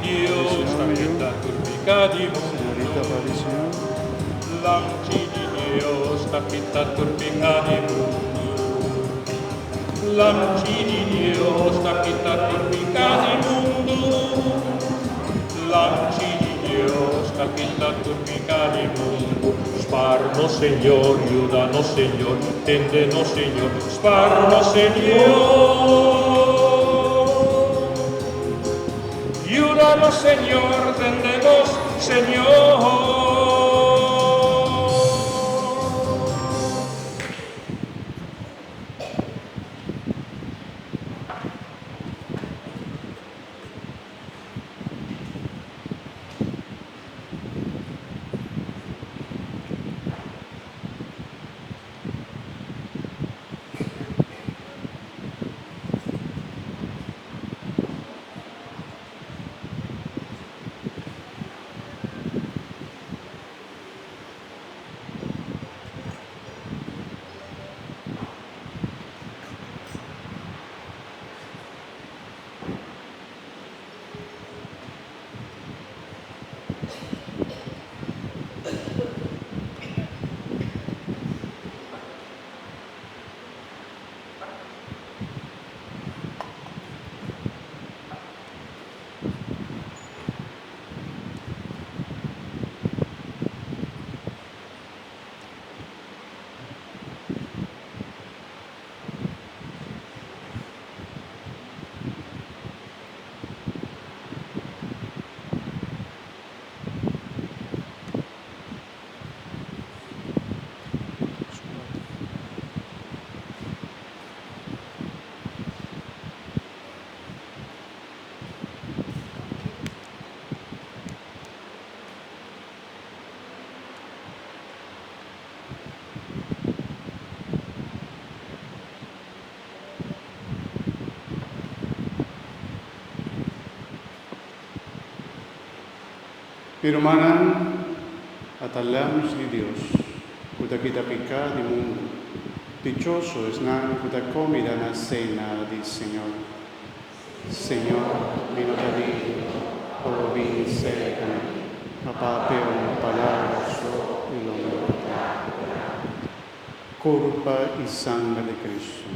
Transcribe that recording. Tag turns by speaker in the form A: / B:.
A: Dio sta vita turbica di
B: Señorita
A: mondo,
B: aparición,
A: l'anci di Dio sta vita turbica di mondo, l'anci di Dio sta vita turbica di mondo, l'anci di Dio sta vita turbica di mondo. Sparno Señor, ayúdanos Señor, téndenos Señor, sparno Señor. Ayúdanos, Señor, téndenos, Señor.
B: Pirumanan atalamos di Dios, kuda kita pika di mundo. Dichoso es nan kuda comida na cena del Señor. Señor, vino da Dio, o vini secano, papapeo una palabra y lo mio. Corpa y sangre de Cristo.